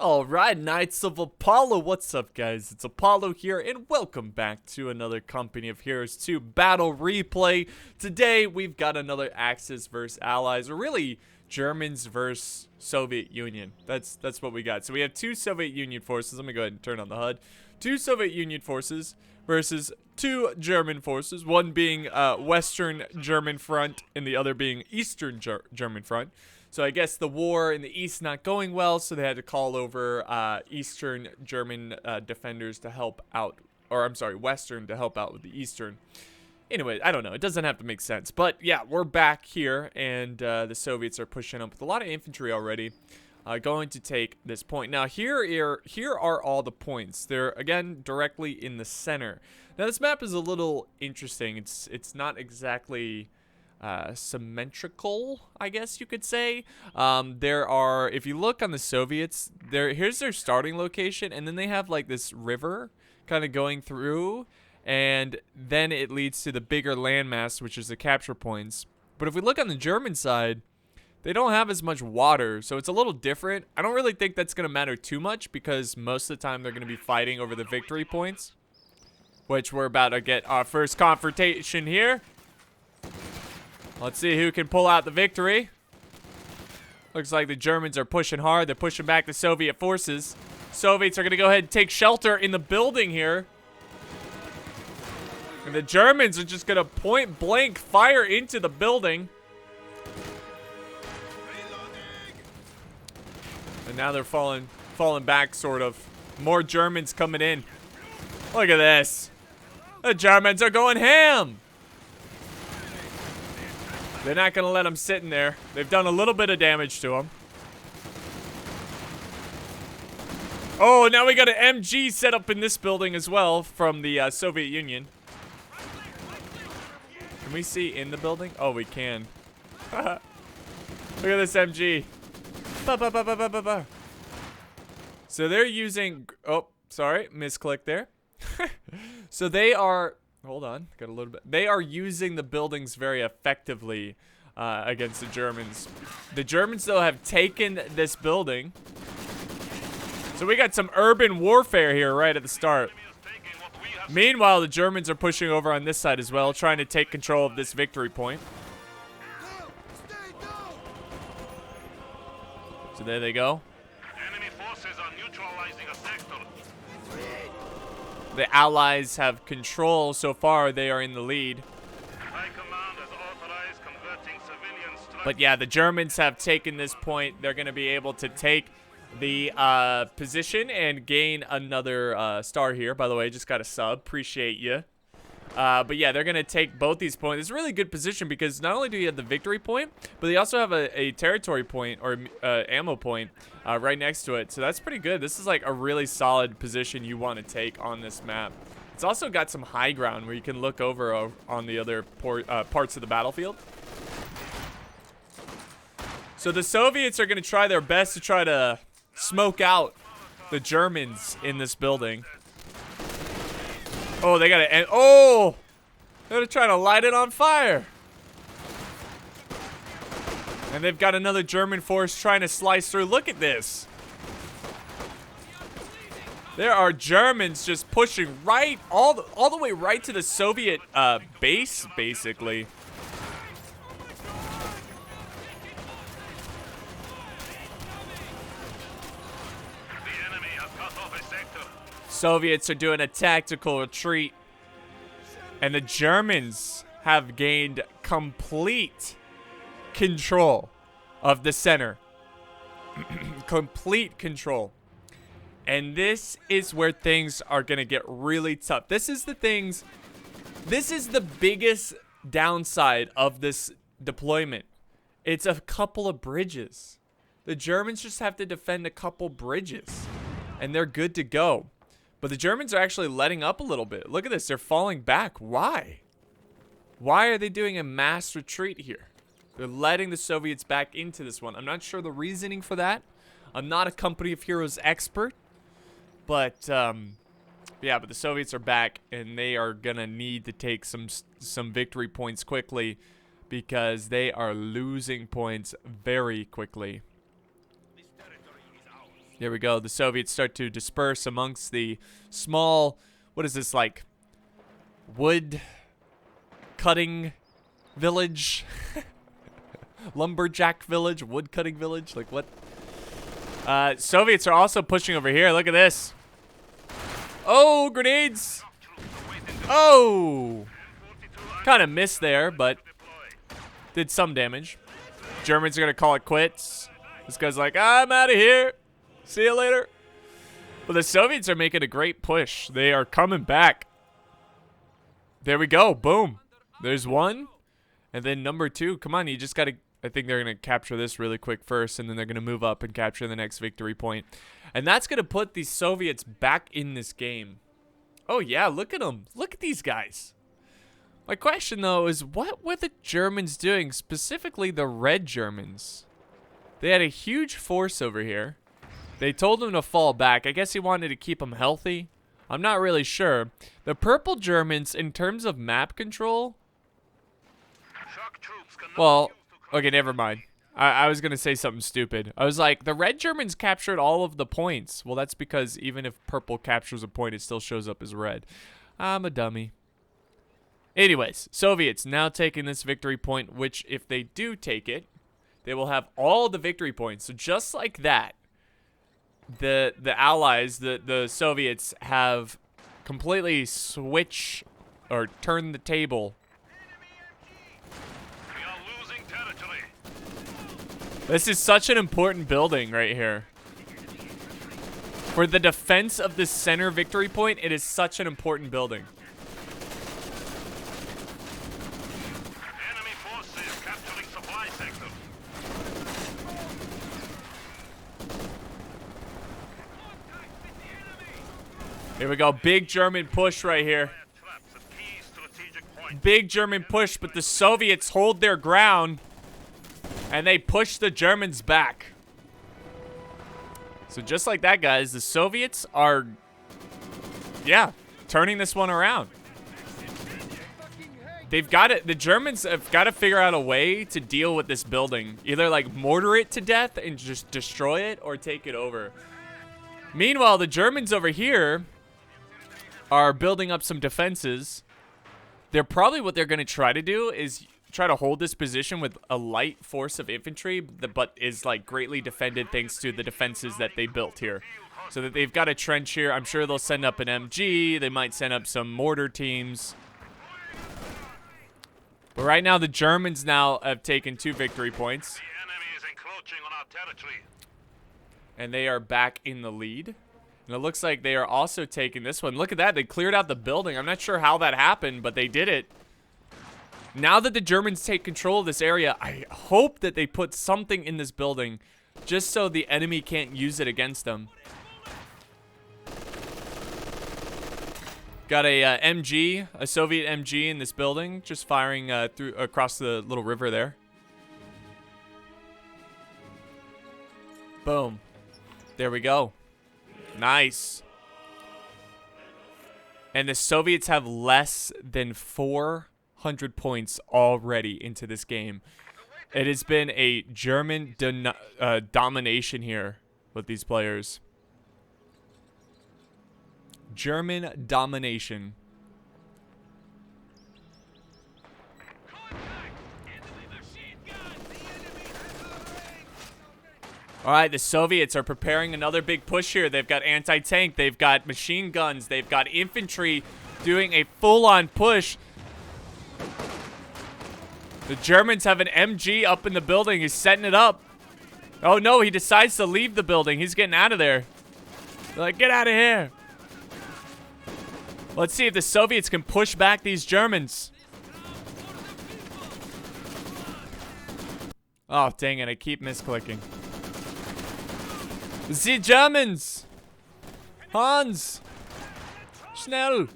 Alright, Knights of Apollo, what's up guys? It's Apollo here, and welcome back to another Company of Heroes 2 battle replay. Today, we've got another Axis versus Allies, or really, Germans versus Soviet Union. That's what we got. So we have two Soviet Union forces. Let me go ahead and turn on the HUD. Two Soviet Union forces versus two German forces, one being Western German front, and the other being Eastern German front. So I guess the war in the east not going well, so they had to call over Eastern German defenders to help out, or I'm sorry, Western to help out with the Eastern. Anyway, I don't know. It doesn't have to make sense. But yeah, we're back here, and the Soviets are pushing up with a lot of infantry already, going to take this point. Now, here are all the points. They're, again, directly in the center. Now, this map is a little interesting. It's not exactly symmetrical, I guess you could say. There are, if you look on the Soviets, here's their starting location, and then they have like this river kind of going through, and then it leads to the bigger landmass, which is the capture points. But if we look on the German side, they don't have as much water, so it's a little different. I don't really think that's going to matter too much, because most of the time they're going to be fighting over the victory points, which we're about to get our first confrontation here. Let's see who can pull out the victory. Looks like the Germans are pushing hard. They're pushing back the Soviet forces. Soviets are going to go ahead and take shelter in the building here. And the Germans are just going to point blank fire into the building. And now they're falling back, sort of. More Germans coming in. Look at this. The Germans are going ham. They're not going to let them sit in there. They've done a little bit of damage to them. Oh, now we got an MG set up in this building as well from the Soviet Union. Can we see in the building? Oh, we can. Look at this MG. So they're using... Oh, sorry. Misclick there. So they are... Hold on, got a little bit. They are using the buildings very effectively against the Germans. The Germans, though, have taken this building. So we got some urban warfare here right at the start. Meanwhile, the Germans are pushing over on this side as well, trying to take control of this victory point. So there they go. Enemy forces are neutralizing a sector. The Allies have control. So far, they are in the lead. High command has authorized converting civilians to... But yeah, the Germans have taken this point. They're going to be able to take the position and gain another star here. By the way, just got a sub. Appreciate you. But yeah, they're going to take both these points. It's a really good position because not only do you have the victory point, but they also have a territory point or ammo point right next to it. So that's pretty good. This is like a really solid position you want to take on this map. It's also got some high ground where you can look over on the other parts of the battlefield. So the Soviets are going to try their best to try to smoke out the Germans in this building. Oh, they got to end. Oh, they're trying to light it on fire. And they've got another German force trying to slice through. Look at this. There are Germans just pushing right all the way right to the Soviet base, basically. The enemy has cut off a sector. Soviets are doing a tactical retreat, and the Germans have gained complete control of the center. Complete control. And this is where things are going to get really tough. This is the biggest downside of this deployment. It's a couple of bridges. The Germans just have to defend a couple bridges, and they're good to go. But the Germans are actually letting up a little bit. Look at this. They're falling back. Why? Why are they doing a mass retreat here? They're letting the Soviets back into this one. I'm not sure the reasoning for that. I'm not a Company of Heroes expert. But, yeah, but the Soviets are back, and they are going to need to take some victory points quickly because they are losing points very quickly. This territory is ours. There we go. The Soviets start to disperse amongst the small, what is this, like, wood cutting village? Lumberjack village? Wood cutting village? Like, what? Soviets are also pushing over here. Look at this. Oh, grenades. Oh. Kind of missed there, but did some damage. Germans are going to call it quits. This guy's like, I'm out of here. See you later. But the Soviets are making a great push. They are coming back. There we go. Boom. There's one. And then number two. Come on, you just got to... I think they're going to capture this really quick first, and then they're going to move up and capture the next victory point. And that's going to put the Soviets back in this game. Oh, yeah. Look at them. Look at these guys. My question, though, is what were the Germans doing? Specifically, the Red Germans. They had a huge force over here. They told him to fall back. I guess he wanted to keep them healthy. I'm not really sure. The Purple Germans, in terms of map control... Well, okay, never mind. I was going to say something stupid. I was like, the Red Germans captured all of the points. Well, that's because even if Purple captures a point, it still shows up as red. I'm a dummy. Anyways, Soviets now taking this victory point, which if they do take it, they will have all the victory points. So just like that, the Allies, the Soviets have completely switched or turned the table. We are losing territory. This is such an important building right here. For the defense of the center victory point, it is such an important building. Enemy forces capturing supply sector. Here we go. Big German push right here. Traps at key strategic points. Big German push, but the Soviets hold their ground. And they push the Germans back. So just like that, guys, the Soviets are, yeah, turning this one around. They've got it. The Germans have got to figure out a way to deal with this building. Either like mortar it to death and just destroy it or take it over. Meanwhile, the Germans over here are building up some defenses. They're probably what they're going to try to do is try to hold this position with a light force of infantry, but is like greatly defended thanks to the defenses that they built here. So that they've got a trench here. I'm sure they'll send up an MG. They might send up some mortar teams. But right now, the Germans now have taken 2 victory points. The enemy is encroaching on our territory. And they are back in the lead. And it looks like they are also taking this one. Look at that. They cleared out the building. I'm not sure how that happened, but they did it. Now that the Germans take control of this area, I hope that they put something in this building just so the enemy can't use it against them. Got a MG, a Soviet MG in this building, just firing through across the little river there. Boom. There we go. Nice. And the Soviets have less than 400 points already into this game. It has been a German domination here with these players. German domination. All right, the Soviets are preparing another big push here. They've got anti-tank, they've got machine guns, they've got infantry doing a full-on push. The Germans have an MG up in the building. He's setting it up. Oh, no, he decides to leave the building. He's getting out of there. They're like, get out of here. Let's see if the Soviets can push back these Germans. Oh, dang it. I keep misclicking. The Germans! Hans! Schnell!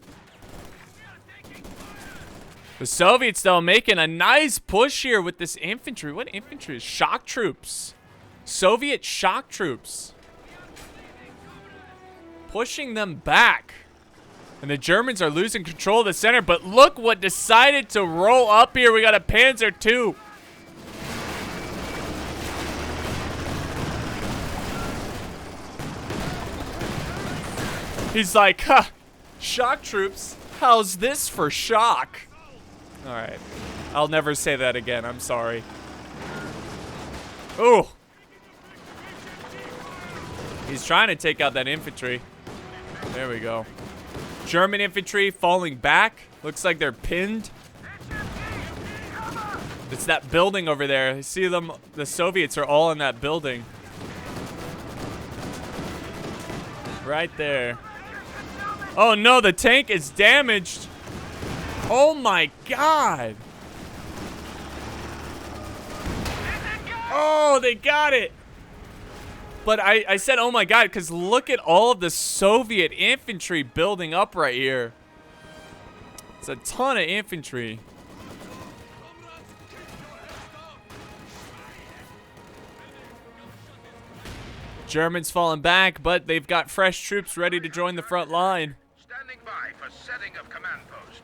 The Soviets, though, making a nice push here with this infantry. What infantry? Shock troops. Soviet shock troops. Pushing them back. And the Germans are losing control of the center. But look what decided to roll up here. We got a Panzer II. He's like, huh, shock troops? How's this for shock? All right. I'll never say that again. I'm sorry. Ooh. He's trying to take out that infantry. There we go. German infantry falling back. Looks like they're pinned. It's that building over there. You see them? The Soviets are all in that building. Right there. Oh no, the tank is damaged. Oh my god. Oh, they got it. But I said, oh my god, because look at all of the Soviet infantry building up right here. It's a ton of infantry. Germans falling back, but they've got fresh troops ready to join the front line. Standing by for setting of command post.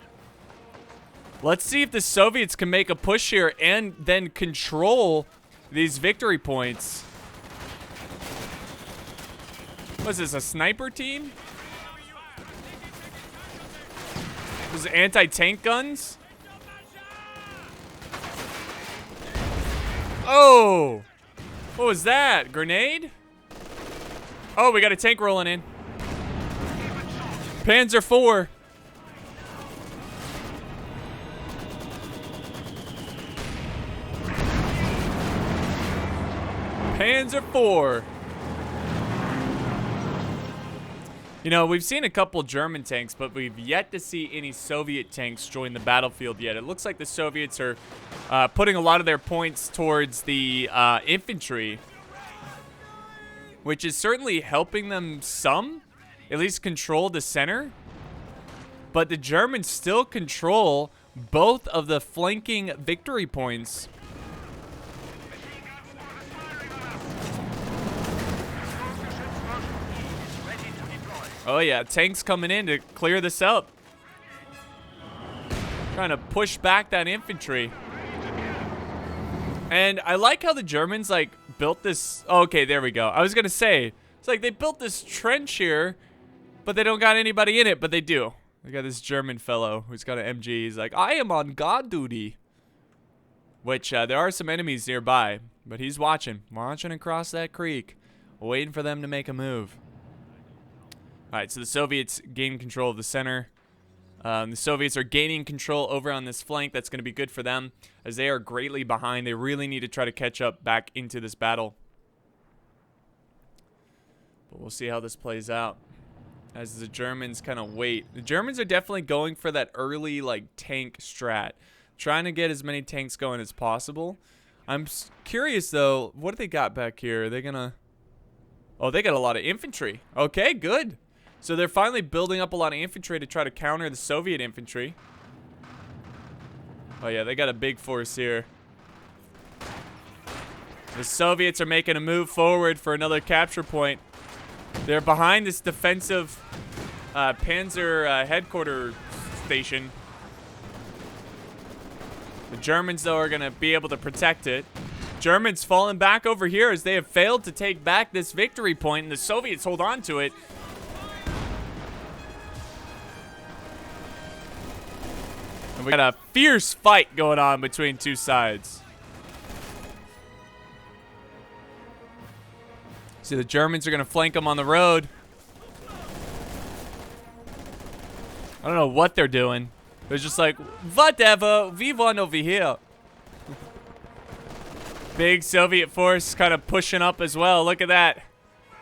Let's see if the Soviets can make a push here and then control these victory points. Was this a sniper team? Was it anti-tank guns? Oh! What was that? Grenade? Oh, we got a tank rolling in. Panzer IV. Panzer IV. You know, we've seen a couple German tanks, but we've yet to see any Soviet tanks join the battlefield yet. It looks like the Soviets are putting a lot of their points towards the infantry, which is certainly helping them some, at least control the center. But the Germans still control both of the flanking victory points. Oh yeah, tanks coming in to clear this up. Trying to push back that infantry. And I like how the Germans like built this. Oh, okay, there we go. I was gonna say, it's like they built this trench here, but they don't got anybody in it, but they do. They got this German fellow who's got an MG. He's like, I am on guard duty. Which there are some enemies nearby, but he's watching across that creek, waiting for them to make a move. All right, so the Soviets gain control of the center. The Soviets are gaining control over on this flank. That's going to be good for them as they are greatly behind. They really need to try to catch up back into this battle. But we'll see how this plays out as the Germans kind of wait. The Germans are definitely going for that early like tank strat, trying to get as many tanks going as possible. I'm curious though, what do they got back here? Are they gonna... Oh, they got a lot of infantry. Okay, good. So they're finally building up a lot of infantry to try to counter the Soviet infantry. Oh yeah, they got a big force here. The Soviets are making a move forward for another capture point. They're behind this defensive Panzer headquarters station. The Germans, though, are going to be able to protect it. Germans falling back over here as they have failed to take back this victory point, and the Soviets hold on to it. And we got a fierce fight going on between two sides. See, the Germans are going to flank them on the road. I don't know what they're doing. They're just like, whatever, we want over here. Big Soviet force kind of pushing up as well. Look at that.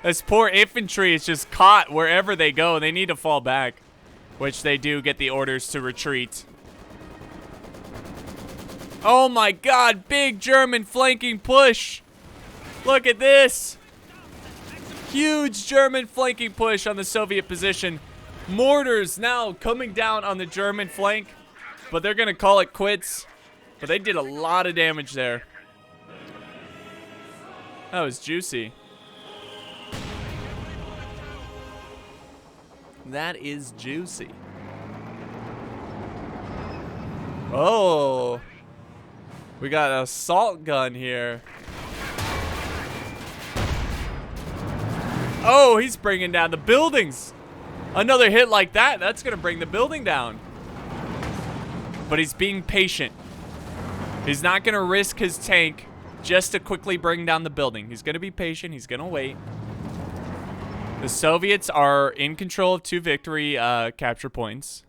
This poor infantry is just caught wherever they go. They need to fall back, which they do get the orders to retreat. Oh my god, big German flanking push. Look at this. Huge German flanking push on the Soviet position. Mortars now coming down on the German flank, but they're going to call it quits. But they did a lot of damage there. That was juicy. That is juicy. Oh. We got an assault gun here. Oh, he's bringing down the buildings. Another hit like that, that's gonna bring the building down. But he's being patient. He's not gonna risk his tank just to quickly bring down the building. He's gonna be patient, he's gonna wait. The Soviets are in control of 2 victory capture points.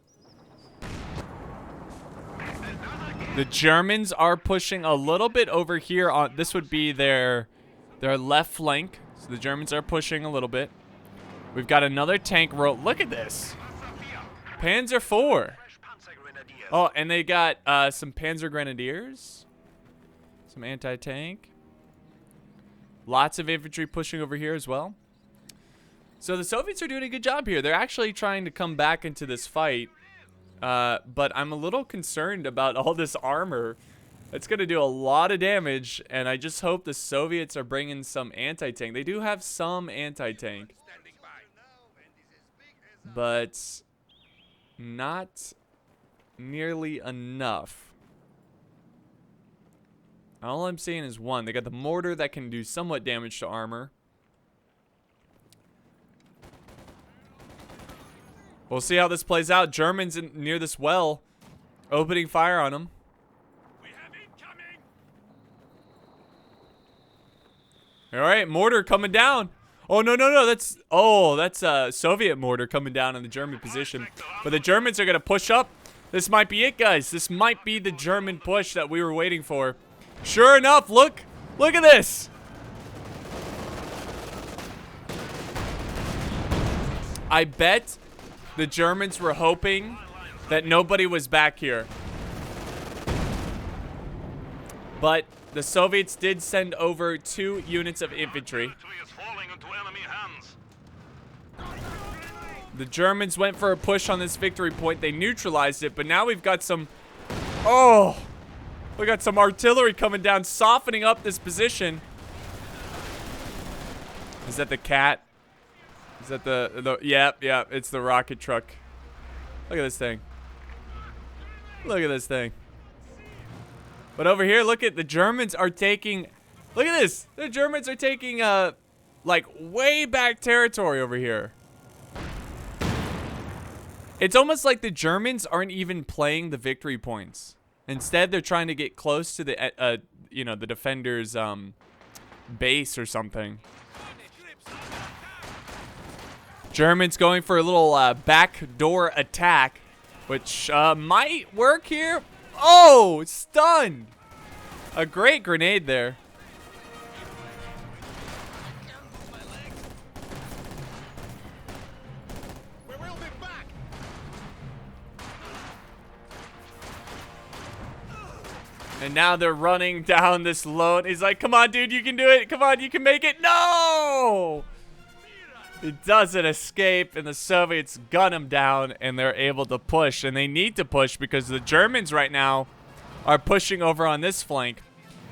The Germans are pushing a little bit over here on, this would be their left flank. So the Germans are pushing a little bit. We've got another tank row. Look at this. Panzer IV. Oh, and they got some Panzer Grenadiers. Some anti-tank. Lots of infantry pushing over here as well. So the Soviets are doing a good job here. They're actually trying to come back into this fight. But I'm a little concerned about all this armor. It's going to do a lot of damage, and I just hope the Soviets are bringing some anti-tank. They do have some anti-tank, but not nearly enough. All I'm seeing is one. They got the mortar that can do somewhat damage to armor. We'll see how this plays out. Germans near this well, opening fire on them. We have incoming. All right, mortar coming down. Oh, no. That's a Soviet mortar coming down on the German position. But the Germans are going to push up. This might be it, guys. This might be the German push that we were waiting for. Sure enough, look at this. I bet the Germans were hoping that nobody was back here. But the Soviets did send over 2 units of infantry. Victory is falling into enemy hands. The Germans went for a push on this victory point. They neutralized it, but now we've got some... Oh! We got some artillery coming down, softening up this position. Is that the cat? Is that the yep, it's the rocket truck. Look at this thing. Look at this thing. But over here, look at the Germans are taking, look at this. The Germans are taking like way back territory over here. It's almost like the Germans aren't even playing the victory points. Instead, they're trying to get close to the you know, the defender's base or something. Germans going for a little backdoor attack, which might work here. Oh, stunned. A great grenade there. We will be back. And now they're running down this load. He's like, come on, dude, you can do it. Come on, you can make it. No! He doesn't escape, and the Soviets gun him down, and they're able to push. And they need to push because the Germans right now are pushing over on this flank.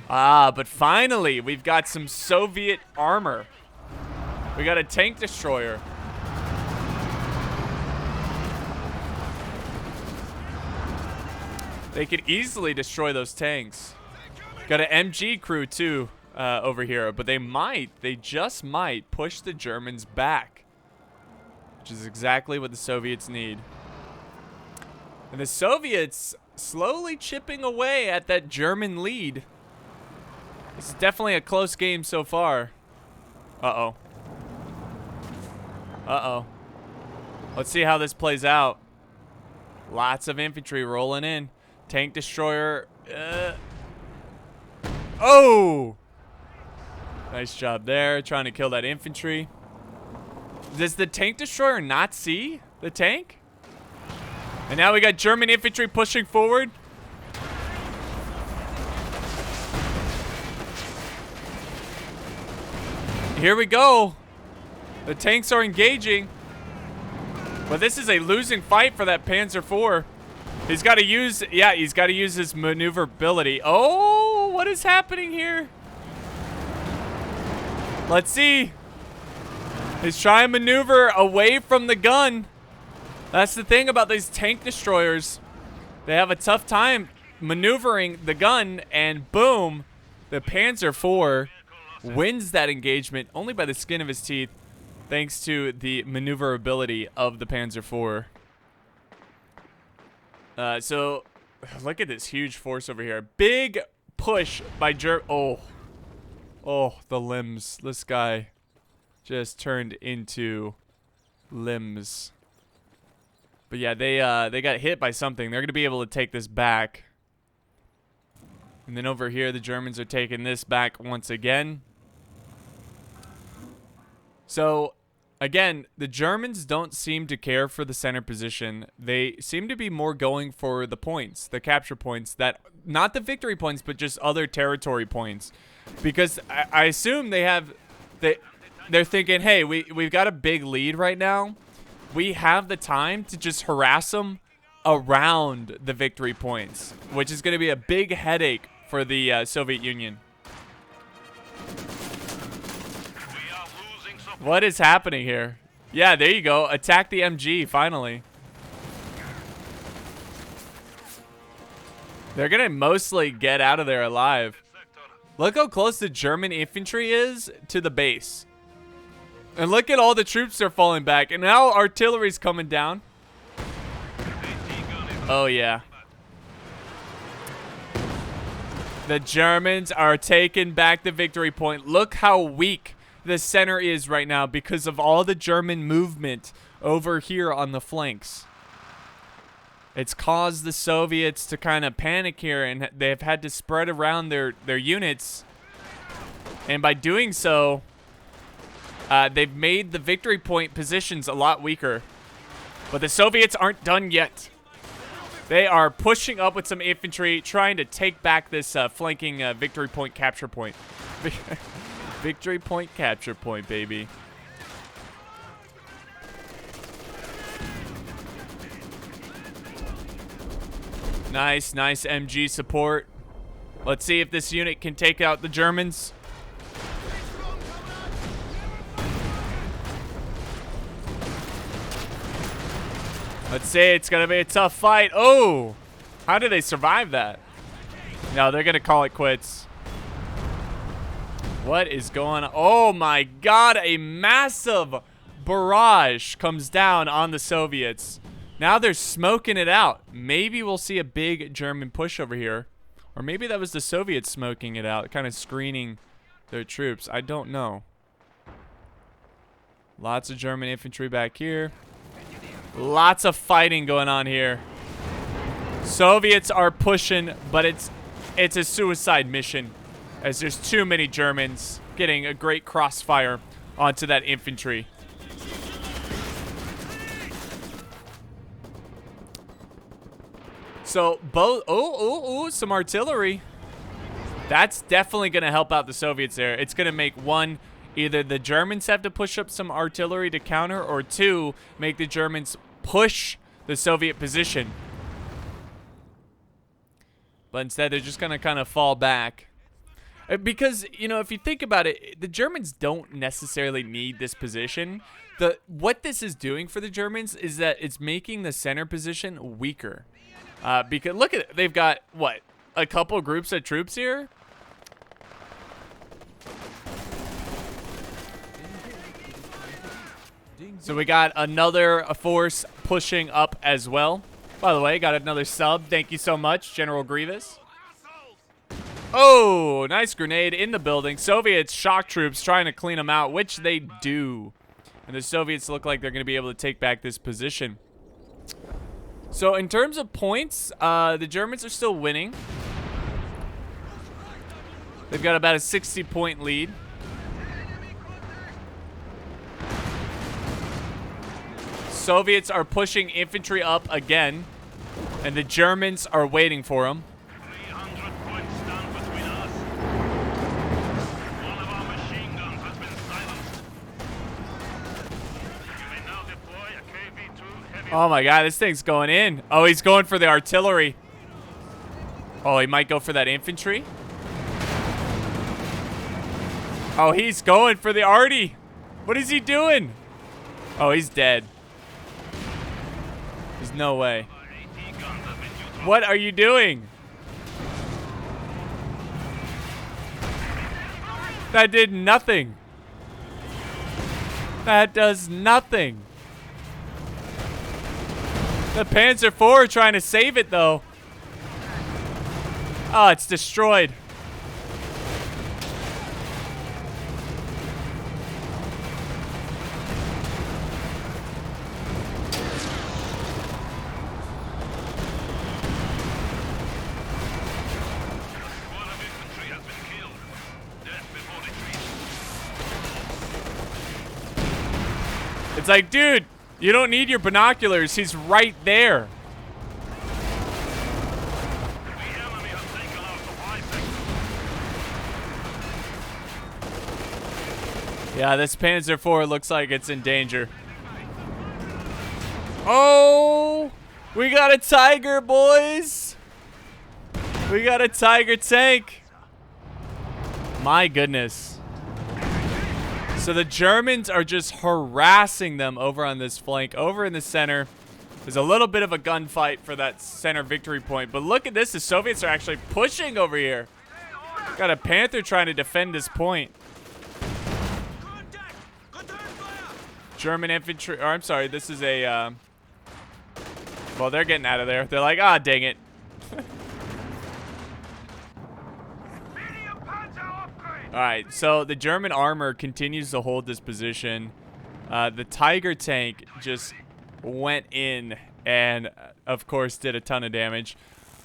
But finally, we've got some Soviet armor. We got a tank destroyer. They could easily destroy those tanks. Got an MG crew, too. Over here, but they just might push the Germans back, which is exactly what the Soviets need. And the Soviets slowly chipping away at that German lead. This is definitely a close game so far. Uh-oh. Let's see how this plays out. Lots of infantry rolling in. Tank destroyer. Oh! Nice job there, trying to kill that infantry. Does the tank destroyer not see the tank? And now we got German infantry pushing forward. Here we go. The tanks are engaging. But this is a losing fight for that Panzer IV. He's got to use, he's got to use his maneuverability. Oh, what is happening here? Let's see. He's trying to maneuver away from the gun. That's the thing about these tank destroyers. They have a tough time maneuvering the gun, and boom, the Panzer IV wins that engagement only by the skin of his teeth. thanks to the maneuverability of the Panzer IV. So, look at this huge force over here. Big push by Oh, the limbs. This guy just turned into limbs. But yeah, they got hit by something. They're gonna be able to take this back. And then over here, the Germans are taking this back once again. So, again, the Germans don't seem to care for the center position. They seem to be more going for the points, the capture points, that not the victory points, but just other territory points. Because I assume they're thinking, hey, we've got a big lead right now. We have the time to just harass them around the victory points, which is going to be a big headache for the Soviet Union. What is happening here? Yeah, there you go. Attack the MG, finally. They're going to mostly get out of there alive. Look how close the German infantry is to the base. And look at all the troops they're falling back. And now artillery's coming down. Oh, yeah. The Germans are taking back the victory point. Look how weak the center is right now because of all the German movement over here on the flanks. It's caused the Soviets to kind of panic here, and they've had to spread around their units. And by doing so, they've made the victory point positions a lot weaker. But the Soviets aren't done yet. They are pushing up with some infantry, trying to take back this flanking victory point capture point. Victory point capture point, baby. Nice, nice MG support. Let's see if this unit can take out the Germans. Let's say it's going to be a tough fight. Oh, how did they survive that? No, they're going to call it quits. What is going on? Oh my God, a massive barrage comes down on the Soviets. Now they're smoking it out. Maybe we'll see a big German push over here. Or maybe that was the Soviets smoking it out, kind of screening their troops. I don't know. Lots of German infantry back here. Lots of fighting going on here. Soviets are pushing, but it's a suicide mission, as there's too many Germans getting a great crossfire onto that infantry. So both some artillery. That's definitely going to help out the Soviets there. It's going to make one, either the Germans have to push up some artillery to counter, or two, make the Germans push the Soviet position. But instead, they're just going to kind of fall back. Because, you know, if you think about it, the Germans don't necessarily need this position. What this is doing for the Germans is that it's making the center position weaker. Because look at it. They've got, what, a couple groups of troops here? So we got another force pushing up as well. By the way, got another sub. Thank you so much, General Grievous. Oh, nice grenade in the building. Soviets shock troops trying to clean them out, which they do. And the Soviets look like they're going to be able to take back this position. So in terms of points, the Germans are still winning. They've got about a 60-point lead. Soviets are pushing infantry up again, and the Germans are waiting for them. 300 points stand between us. One of our machine guns has been silenced. You may now deploy a KV-2 heavy. Oh my God, this thing's going in. Oh, he's going for the artillery. Oh, he might go for that infantry. Oh, he's going for the arty. What is he doing? Oh, he's dead. There's no way. What are you doing? That did nothing. That does nothing. The Panzer IV trying to save it, though. Oh, it's destroyed. Squad of infantry has been killed. Death before retreat. It's like, dude, you don't need your binoculars. He's right there. The enemy has taken our supply sector. Yeah, this Panzer IV looks like it's in danger. Oh, we got a Tiger, boys. We got a Tiger tank. My goodness. So the Germans are just harassing them over on this flank. Over in the center, there's a little bit of a gunfight for that center victory point. But look at this. The Soviets are actually pushing over here. Got a Panther trying to defend this point. German infantry, or I'm sorry, this is a, well, they're getting out of there. They're like, ah, dang it. Alright, so the German armor continues to hold this position. The Tiger tank just went in and, of course, did a ton of damage.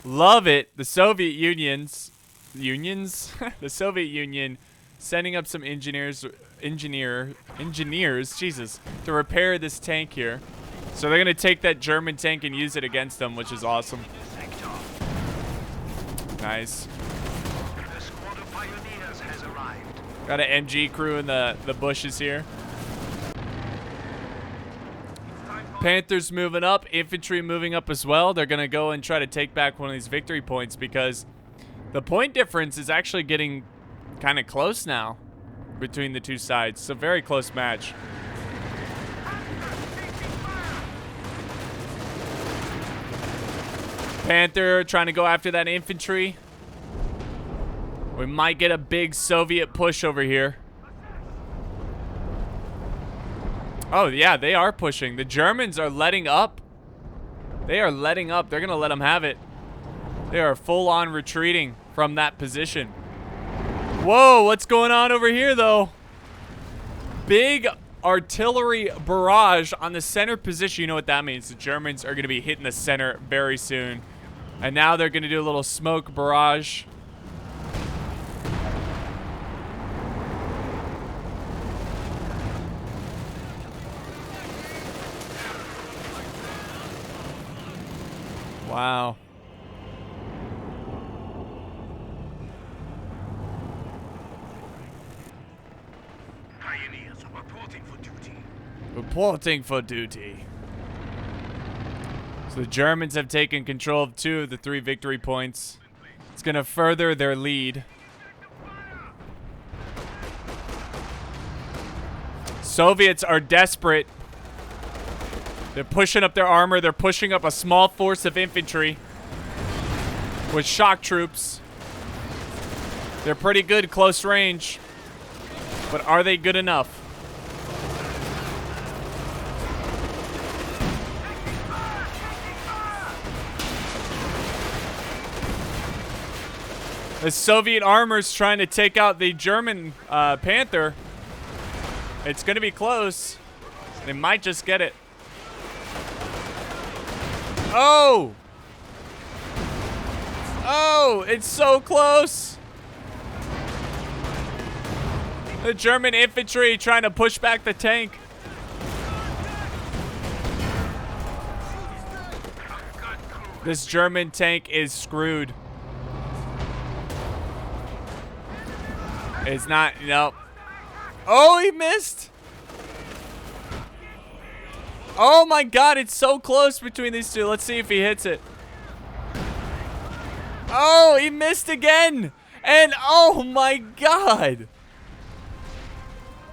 Love it. The Soviet Union's... the Soviet Union sending up some engineers, Jesus, to repair this tank here. So they're going to take that German tank and use it against them, which is awesome. Nice. The squad of pioneers has arrived. Got an MG crew in the bushes here. Panthers moving up, infantry moving up as well. They're going to go and try to take back one of these victory points because the point difference is actually getting kind of close now between the two sides. It's a very close match. Panther trying to go after that infantry. We might get a big Soviet push over here. Oh, yeah, they are pushing. The Germans are letting up. They are letting up. They're going to let them have it. They are full-on retreating from that position. Whoa, what's going on over here, though? Big artillery barrage on the center position. You know what that means. The Germans are going to be hitting the center very soon. And now they're going to do a little smoke barrage. Wow. Pioneers reporting for duty. Reporting for duty. So the Germans have taken control of 2 of the 3 victory points. It's going to further their lead. Soviets are desperate. They're pushing up their armor. They're pushing up a small force of infantry with shock troops. They're pretty good close range. But are they good enough? The Soviet armor's trying to take out the German Panther. It's going to be close. They might just get it. Oh! Oh, it's so close. The German infantry trying to push back the tank. This German tank is screwed. It's not, nope. Oh, he missed. Oh my God, it's so close between these two. Let's see if he hits it. Oh, he missed again. And oh my God.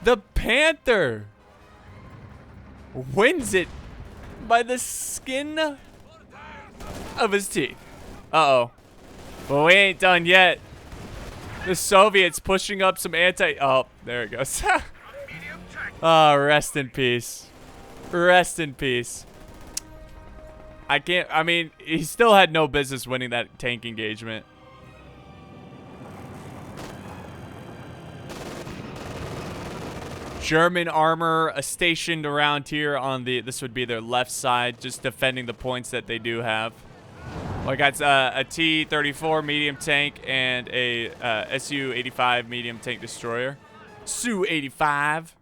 The Panther wins it by the skin of his teeth. Uh-oh. Well, we ain't done yet. The Soviets pushing up some oh, there it goes. Medium tank Oh, rest in peace. Rest in peace. I mean, he still had no business winning that tank engagement. German armor stationed around here on this would be their left side, just defending the points that they do have. Well, I got a T-34 medium tank and a Su-85 medium tank destroyer. Su-85.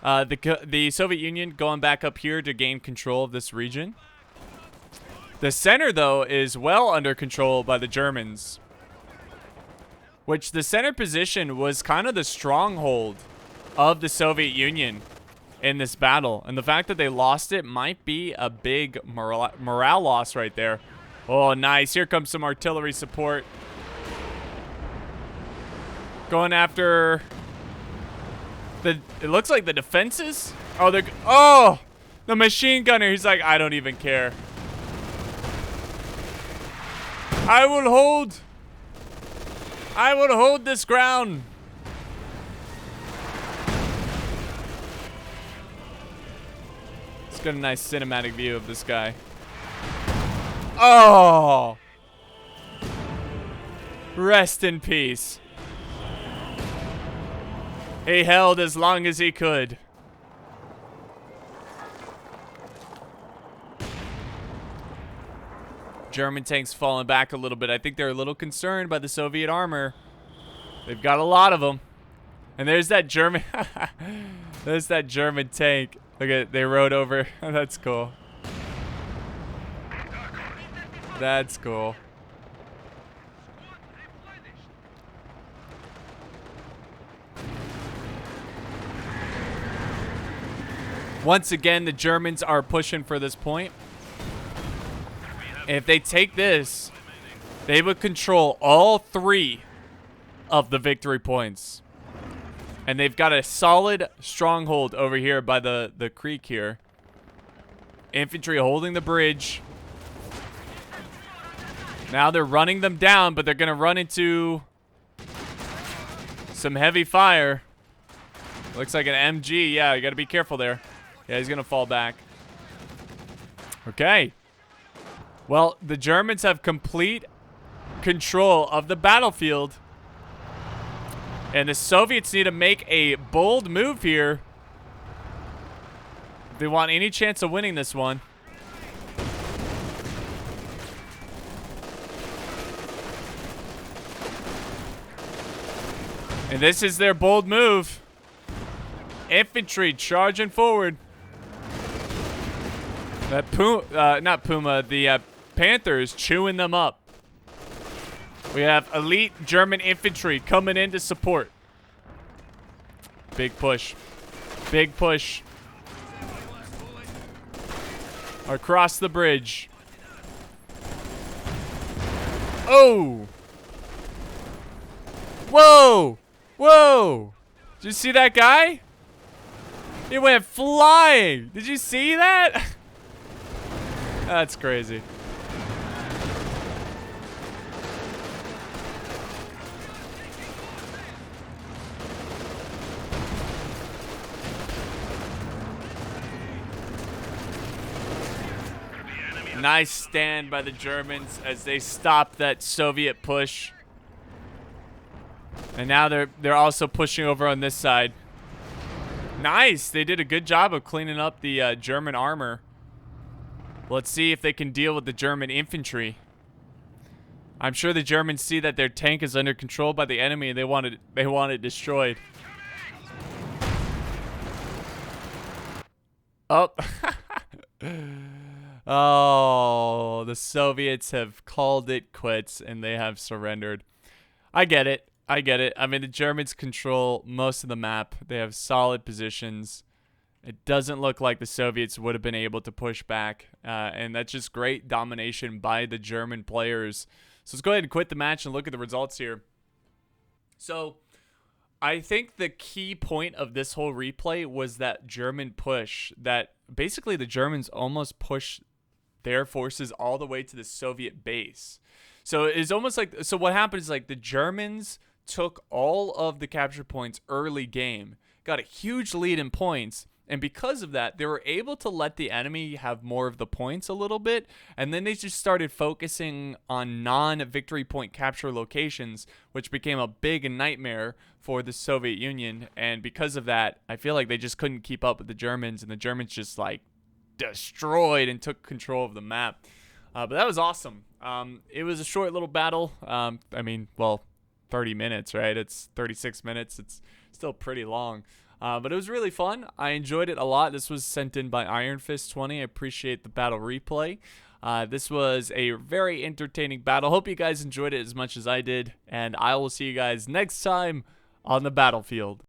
The Soviet Union going back up here to gain control of this region. The center, though, is well under control by the Germans. Which the center position was kind of the stronghold of the Soviet Union in this battle. And the fact that they lost it might be a big morale loss right there. Oh, nice. Here comes some artillery support. Going after it looks like the defenses. Oh, the machine gunner. He's like, I don't even care. I will hold this ground. Let's get a nice cinematic view of this guy. Oh, rest in peace. He held as long as he could. German tanks falling back a little bit. I think they're a little concerned by the Soviet armor. They've got a lot of them. And there's that German there's that German tank. Look at, they rode over. That's cool. That's cool. Once again, the Germans are pushing for this point. If they take this, they would control all 3 of the victory points. And they've got a solid stronghold over here by the creek here. Infantry holding the bridge. Now they're running them down, but they're going to run into some heavy fire. Looks like an MG. Yeah, you got to be careful there. Yeah, he's going to fall back. Okay. Well, the Germans have complete control of the battlefield. And the Soviets need to make a bold move here if they want any chance of winning this one. And this is their bold move. Infantry charging forward. That the Panther is chewing them up. We have elite German infantry coming in to support. Big push. Big push. Across the bridge. Oh! Whoa! Whoa! Did you see that guy? He went flying! Did you see that? That's crazy. Nice stand by the Germans as they stop that Soviet push. And now they're also pushing over on this side. Nice. They did a good job of cleaning up the German armor. Let's see if they can deal with the German infantry. I'm sure the Germans see that their tank is under control by the enemy and they want it destroyed. Oh. Oh, the Soviets have called it quits and they have surrendered. I get it. I get it. I mean, the Germans control most of the map. They have solid positions. It doesn't look like the Soviets would have been able to push back. And that's just great domination by the German players. So let's go ahead and quit the match and look at the results here. So I think the key point of this whole replay was that German push. That basically the Germans almost pushed their forces all the way to the Soviet base. So it's almost like, so what happened is like the Germans took all of the capture points early game, got a huge lead in points, and because of that, they were able to let the enemy have more of the points a little bit, and then they just started focusing on non-victory point capture locations, which became a big nightmare for the Soviet Union. And because of that, I feel like they just couldn't keep up with the Germans, and the Germans just like destroyed and took control of the map. But that was awesome. It was a short little battle. I mean, well, 30 minutes, right? It's 36 minutes. It's still pretty long. But it was really fun. I enjoyed it a lot. This was sent in by Iron Fist 20. I appreciate the battle replay. This was a very entertaining battle. Hope you guys enjoyed it as much as I did. And I will see you guys next time on the battlefield.